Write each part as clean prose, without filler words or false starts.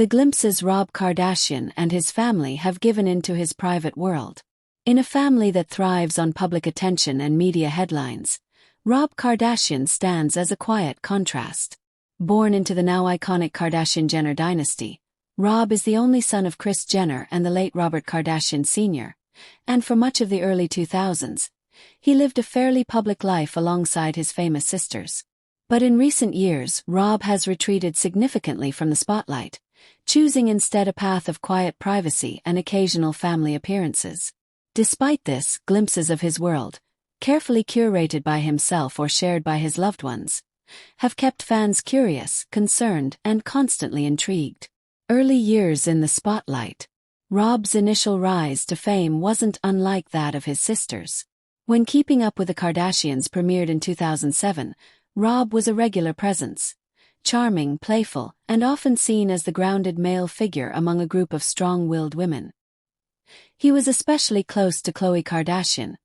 the glimpses Rob Kardashian and his family have given into his private world. In a family that thrives on public attention and media headlines, Rob Kardashian stands as a quiet contrast. Born into the now iconic Kardashian-Jenner dynasty, Rob is the only son of Kris Jenner and the late Robert Kardashian Sr., and for much of the early 2000s, he lived a fairly public life alongside his famous sisters. But in recent years, Rob has retreated significantly from the spotlight, choosing instead a path of quiet privacy and occasional family appearances. Despite this, glimpses of his world, carefully curated by himself or shared by his loved ones, have kept fans curious, concerned, and constantly intrigued. Early years in the spotlight. Rob's initial rise to fame wasn't unlike that of his sisters. When Keeping Up with the Kardashians premiered in 2007, Rob was a regular presence, charming, playful, and often seen as the grounded male figure among a group of strong-willed women. He was especially close to Khloé Kardashian,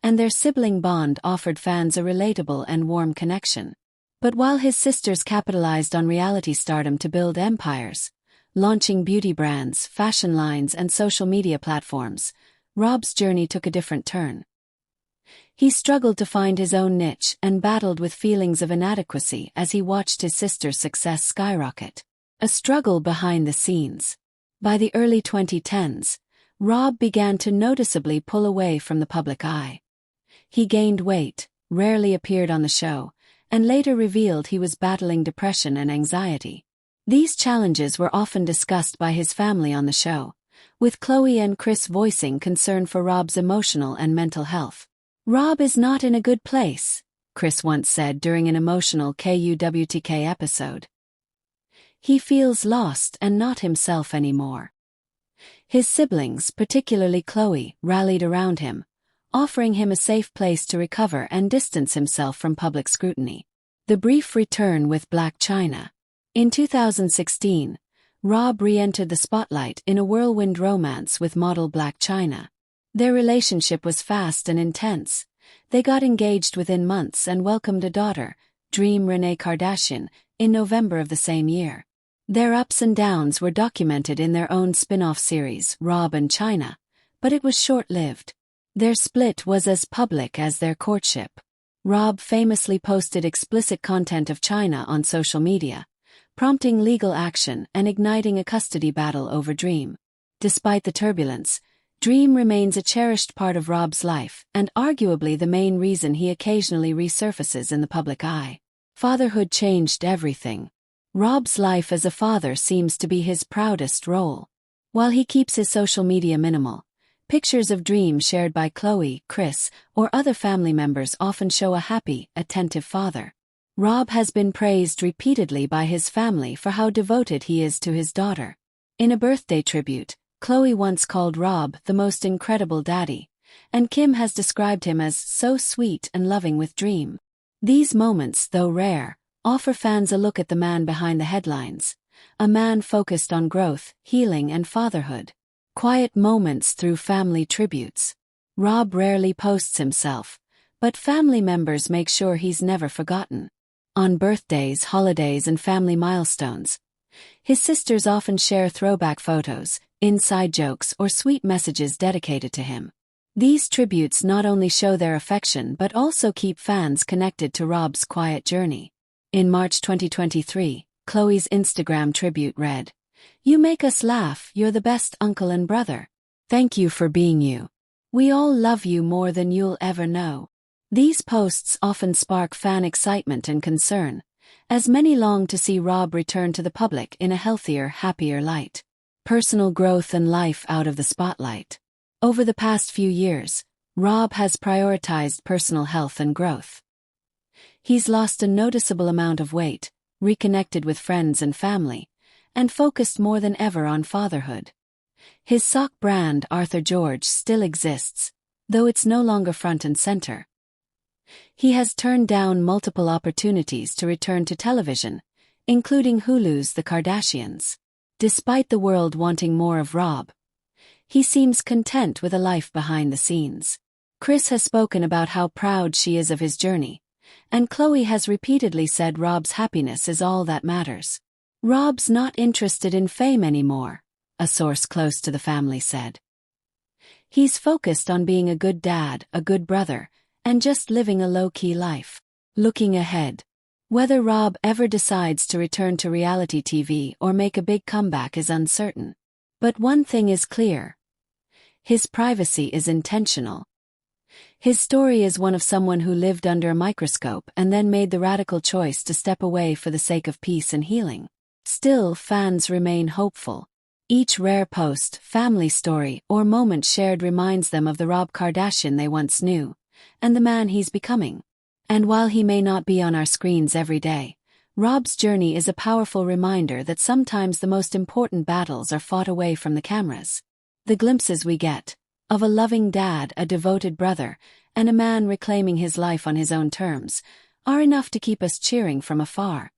and their sibling bond offered fans a relatable and warm connection. But while his sisters capitalized on reality stardom to build empires, launching beauty brands, fashion lines, and social media platforms, Rob's journey took a different turn. He struggled to find his own niche and battled with feelings of inadequacy as he watched his sister's success skyrocket. A struggle behind the scenes. By the early 2010s, Rob began to noticeably pull away from the public eye. He gained weight, rarely appeared on the show, and later revealed he was battling depression and anxiety. These challenges were often discussed by his family on the show, with Khloé and Kris voicing concern for Rob's emotional and mental health. "Rob is not in a good place," Kris once said during an emotional KUWTK episode. "He feels lost and not himself anymore." His siblings, particularly Khloé, rallied around him, offering him a safe place to recover and distance himself from public scrutiny. The brief return with Blac Chyna. In 2016, Rob re-entered the spotlight in a whirlwind romance with model Blac Chyna. Their relationship was fast and intense. They got engaged within months and welcomed a daughter, Dream Renee Kardashian, in November of the same year. Their ups and downs were documented in their own spin-off series, Rob and Chyna, but it was short-lived. Their split was as public as their courtship. Rob famously posted explicit content of Chyna on social media, prompting legal action and igniting a custody battle over Dream. Despite the turbulence, Dream remains a cherished part of Rob's life and arguably the main reason he occasionally resurfaces in the public eye. Fatherhood changed everything. Rob's life as a father seems to be his proudest role. While he keeps his social media minimal, pictures of Dream shared by Khloé, Kris, or other family members often show a happy, attentive father. Rob has been praised repeatedly by his family for how devoted he is to his daughter. In a birthday tribute, Khloé once called Rob the most incredible daddy, and Kim has described him as so sweet and loving with Dream. These moments, though rare, offer fans a look at the man behind the headlines, a man focused on growth, healing, and fatherhood. Quiet moments through family tributes. Rob rarely posts himself, but family members make sure he's never forgotten. On birthdays, holidays, and family milestones, his sisters often share throwback photos, inside jokes, or sweet messages dedicated to him. These tributes not only show their affection but also keep fans connected to Rob's quiet journey. In March 2023, Khloé's Instagram tribute read, "You make us laugh, you're the best uncle and brother. Thank you for being you. We all love you more than you'll ever know." These posts often spark fan excitement and concern, as many long to see Rob return to the public in a healthier, happier light. Personal growth and life out of the spotlight. Over the past few years, Rob has prioritized personal health and growth. He's lost a noticeable amount of weight, reconnected with friends and family, and focused more than ever on fatherhood. His sock brand, Arthur George, still exists, though it's no longer front and center. He has turned down multiple opportunities to return to television, including Hulu's The Kardashians. Despite the world wanting more of Rob, he seems content with a life behind the scenes. Kris has spoken about how proud she is of his journey, and Khloé has repeatedly said Rob's happiness is all that matters. "Rob's not interested in fame anymore," a source close to the family said. "He's focused on being a good dad, a good brother, and just living a low-key life." Looking ahead, whether Rob ever decides to return to reality TV or make a big comeback is uncertain. But one thing is clear: his privacy is intentional. His story is one of someone who lived under a microscope and then made the radical choice to step away for the sake of peace and healing. Still, fans remain hopeful. Each rare post, family story, or moment shared reminds them of the Rob Kardashian they once knew, and the man he's becoming. And while he may not be on our screens every day, Rob's journey is a powerful reminder that sometimes the most important battles are fought away from the cameras. The glimpses we get of a loving dad, a devoted brother, and a man reclaiming his life on his own terms are enough to keep us cheering from afar.